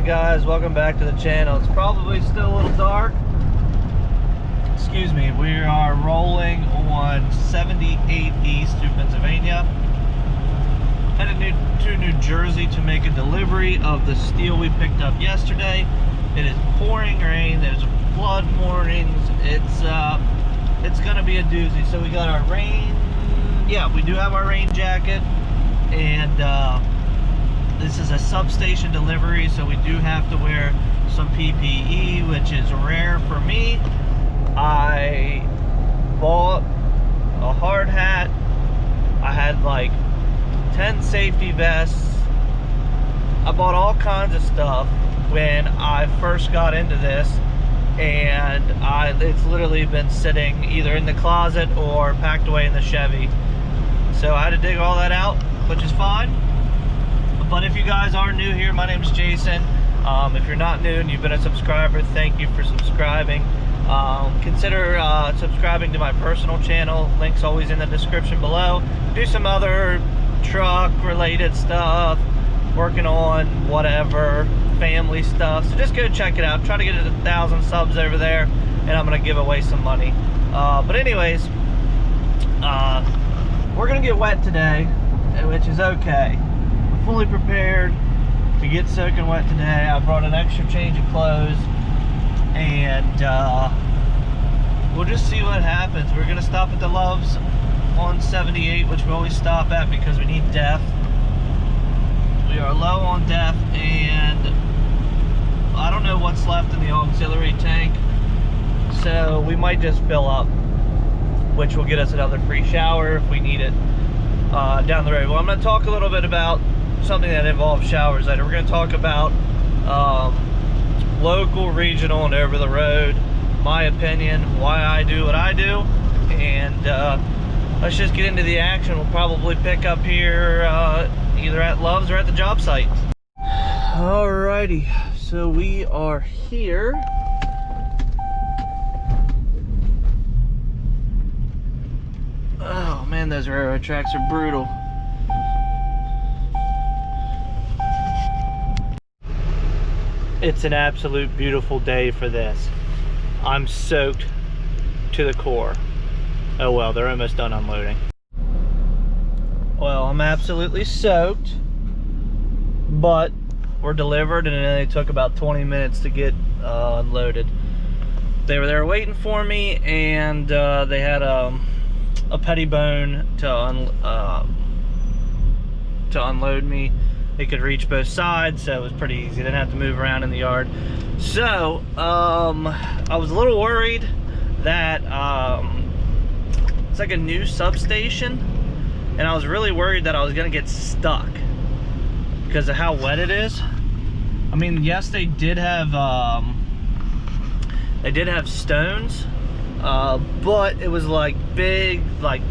morning, guys. Welcome back to the channel. It's probably still a little dark. Excuse me. We are rolling on 78 East through Pennsylvania. Headed to New Jersey to make a delivery of the steel we picked up yesterday. It is pouring rain. There's flood warnings. It's gonna be a doozy. So we got our rain. Yeah, we do have our rain jacket, and this is a substation delivery, so we do have to wear some PPE, which is rare for me. I bought a hard hat. I had like 10 safety vests. I bought all kinds of stuff when I first got into this, and it's literally been sitting either in the closet or packed away in the Chevy. So I had to dig all that out, which is fine. But if you guys are new here, my name is Jason. If you're not new and you've been a subscriber, thank you for subscribing. Consider subscribing to my personal channel. Link's always in the description below. Do some other truck related stuff, working on whatever, family stuff. So just go check it out. Try to get it to 1,000 subs over there, and I'm gonna give away some money. But anyways, we're gonna get wet today, which is okay. Fully prepared to get soaking wet today. I brought an extra change of clothes, and we'll just see what happens. We're gonna stop at the Loves on 78, which we always stop at because we need DEF. We are low on DEF, and I don't know what's left in the auxiliary tank, so we might just fill up, which will get us another free shower if we need it down the road. Well, I'm going to talk a little bit about something that involves showers later. We're going to talk about local, regional, and over the road, my opinion, why I do what I do, and let's just get into the action. We'll probably pick up here either at Love's or at the job site. Alrighty, so we are here. Oh man, those railroad tracks are brutal. It's an absolute beautiful day for this. I'm soaked to the core. Oh well, they're almost done unloading. Well, I'm absolutely soaked, but we're delivered, and it only took about 20 minutes to get unloaded. They were there waiting for me, and they had a pettibone to unload me. It could reach both sides, so it was pretty easy. Didn't have to move around in the yard. So I was a little worried that it's like a new substation, and I was really worried that I was gonna get stuck because of how wet it is. I mean, yes, they did have stones, but it was like big, like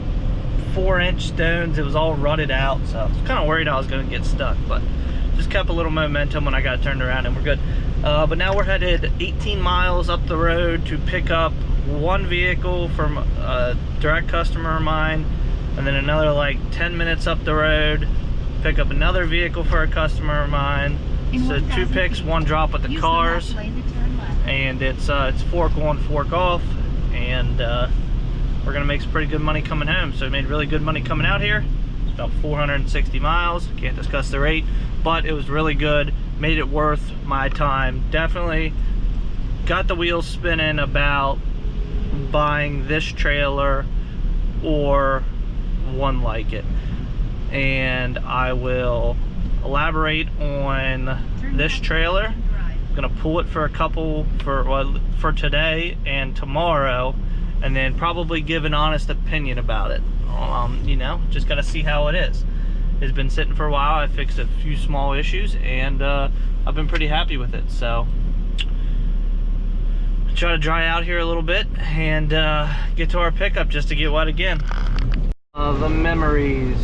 4-inch stones. It was all rutted out, so I was kind of worried I was going to get stuck, but just kept a little momentum when I got turned around, and we're good. But now we're headed 18 miles up the road to pick up one vehicle from a direct customer of mine, and then another like 10 minutes up the road, pick up another vehicle for a customer of mine. So 2 picks, 1 drop with the cars, and it's fork on, fork off, and we're gonna make some pretty good money coming home. So we made really good money coming out here. It's about 460 miles. Can't discuss the rate, but it was really good. Made it worth my time. Definitely got the wheels spinning about buying this trailer or one like it. And I will elaborate on this trailer. I'm gonna pull it for a couple for today and tomorrow, and then probably give an honest opinion about it. You know, just gotta see how it is. It's been sitting for a while. I fixed a few small issues, and I've been pretty happy with it. So try to dry out here a little bit and get to our pickup just to get wet again. The memories.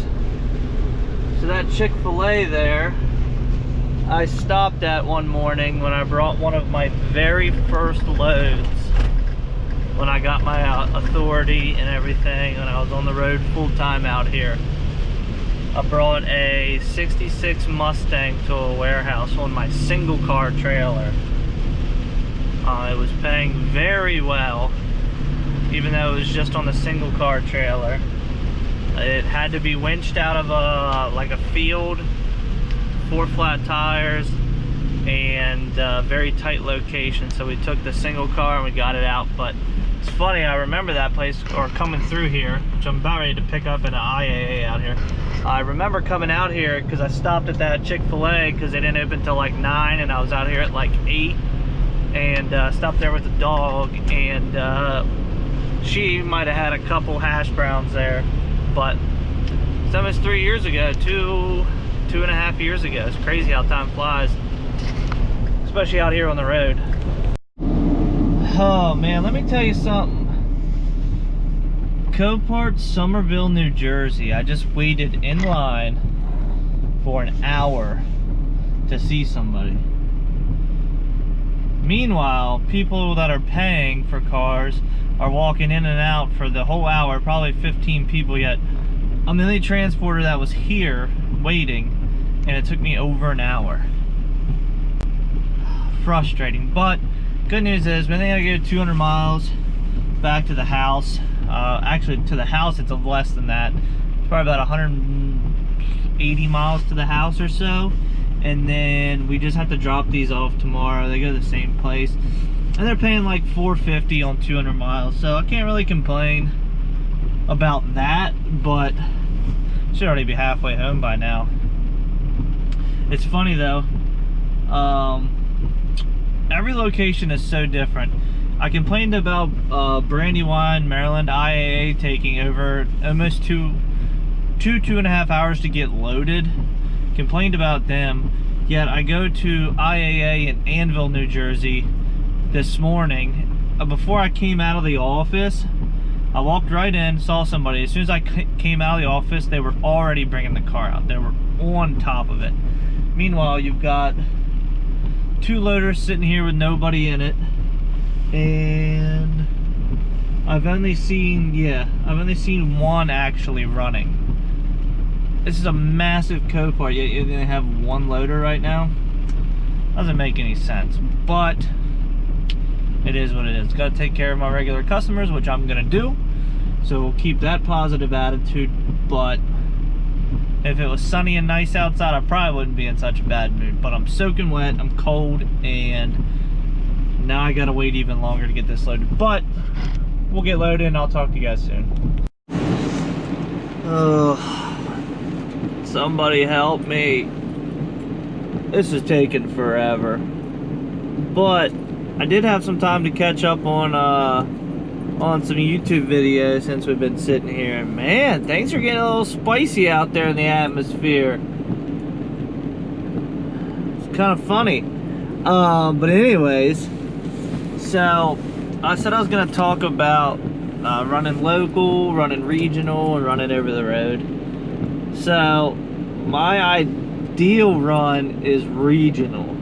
So that Chick-fil-A there, I stopped at one morning when I brought one of my very first loads, when I got my authority and everything, and I was on the road full time out here. I brought a 66 Mustang to a warehouse on my single car trailer. It was paying very well, even though it was just on the single car trailer. It had to be winched out of a field, 4 flat tires, and very tight location. So we took the single car and we got it out. But it's funny, I remember that place, or coming through here, which I'm about ready to pick up in an IAA out here. I remember coming out here because I stopped at that Chick-fil-A because they didn't open till like 9, and I was out here at like 8, and stopped there with the dog, and she might have had a couple hash browns there. But it's almost 3 years ago, two and a half years ago. It's crazy how time flies, especially out here on the road. Oh man, let me tell you something. Copart, Somerville, New Jersey. I just waited in line for an hour to see somebody. Meanwhile, people that are paying for cars are walking in and out for the whole hour, probably 15 people, yet I'm the only transporter that was here waiting, and it took me over an hour. Frustrating, but good news is, I think I go 200 miles back to the house. Actually, to the house, it's less than that. It's probably about 180 miles to the house or so. And then we just have to drop these off tomorrow. They go to the same place. And they're paying like $450 on 200 miles. So I can't really complain about that, but should already be halfway home by now. It's funny though. Every location is so different. I complained about Brandywine, Maryland, IAA taking over almost two and a half hours to get loaded. Complained about them. Yet I go to IAA in Annville, New Jersey this morning. Before I came out of the office, I walked right in, saw somebody. As soon as I came out of the office, they were already bringing the car out. They were on top of it. Meanwhile, you've got 2 loaders sitting here with nobody in it. And I've only seen one actually running. This is a massive Copart, yet they have 1 loader right now. Doesn't make any sense, but it is what it is. Got to take care of my regular customers, which I'm gonna do. So we'll keep that positive attitude. But if it was sunny and nice outside, I probably wouldn't be in such a bad mood. But I'm soaking wet, I'm cold, and now I gotta wait even longer to get this loaded. But we'll get loaded and I'll talk to you guys soon. Somebody help me. This is taking forever. But I did have some time to catch up on some YouTube videos since we've been sitting here. And man, things are getting a little spicy out there in the atmosphere. It's kind of funny. But anyways, so I said I was gonna talk about running local, running regional, and running over the road. So my ideal run is regional.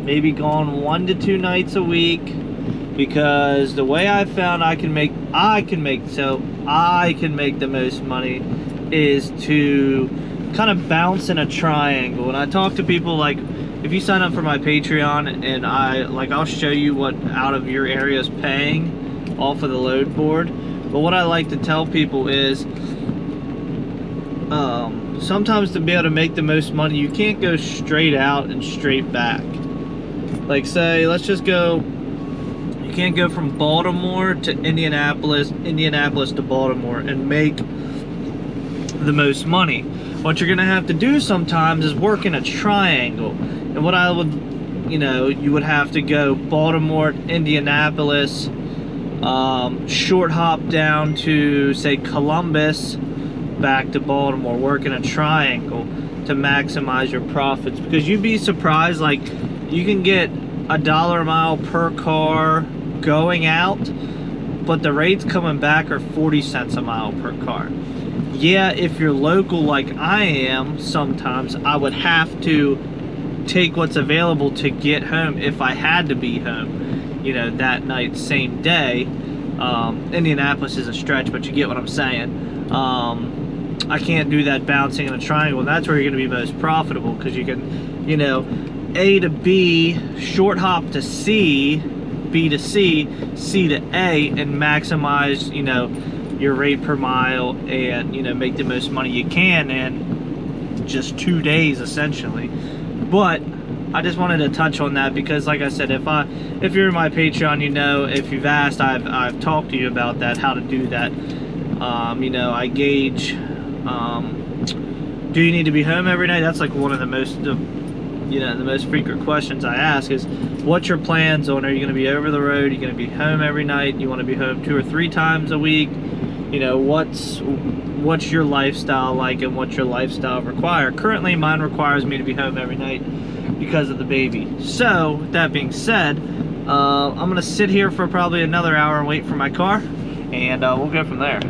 Maybe going 1 to 2 nights a week, because the way I found I can make the most money is to kind of bounce in a triangle. And I talk to people like, if you sign up for my Patreon, and I'll show you what out of your area is paying off of the load board. But what I like to tell people is, sometimes to be able to make the most money, you can't go straight out and straight back. Like say, let's just go, you can't go from Baltimore to Indianapolis, Indianapolis to Baltimore and make the most money. What you're gonna have to do sometimes is work in a triangle. And what I would, you would have to go Baltimore, Indianapolis, short hop down to say Columbus, back to Baltimore, work in a triangle to maximize your profits. Because you'd be surprised, like you can get $1 a mile per car going out, but the rates coming back are 40 cents a mile per car. Yeah, if you're local like I am, sometimes I would have to take what's available to get home if I had to be home, that night, same day. Indianapolis is a stretch, but you get what I'm saying. I can't do that bouncing in a triangle. And that's where you're going to be most profitable, because you can, you know, A to B, short hop to C, B to C, C to A, and maximize, you know, your rate per mile, and, you know, make the most money you can in just 2 days essentially. But I just wanted to touch on that because, like I said, if you're in my Patreon, you know, if you've asked, I've talked to you about that, how to do that. You know, I gauge, do you need to be home every night? That's like one of the most, you know, the most frequent questions I ask is, what's your plans on, are you going to be over the road? Are you going to be home every night? You want to be home 2 or 3 times a week? You know, what's your lifestyle like, and what's your lifestyle require? Currently, mine requires me to be home every night because of the baby. So, with that being said, I'm going to sit here for probably another hour and wait for my car, and we'll go from there.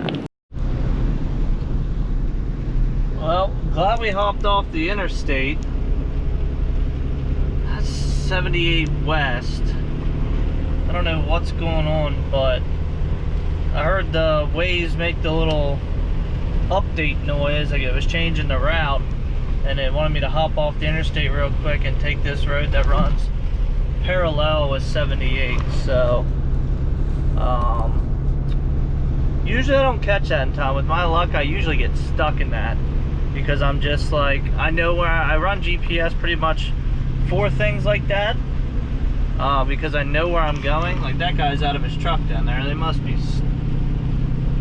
Well, glad we hopped off the interstate. That's 78 West. I don't know what's going on, but I heard the Waze make the little update noise, like it was changing the route, and it wanted me to hop off the interstate real quick and take this road that runs parallel with 78. So usually I don't catch that in time. With my luck, I usually get stuck in that, because I'm just like, I know where I run GPS pretty much for things like that, because I know where I'm going. Like, that guy's out of his truck down there. They must be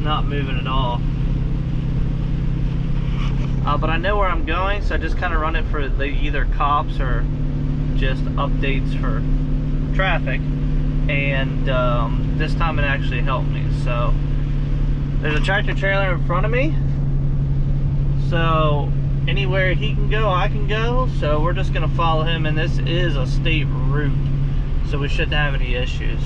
not moving at all. But I know where I'm going, so I just kind of run it for either cops or just updates for traffic. And this time it actually helped me. So there's a tractor trailer in front of me, so anywhere he can go, I can go. So we're just gonna follow him, and this is a state route, so we shouldn't have any issues.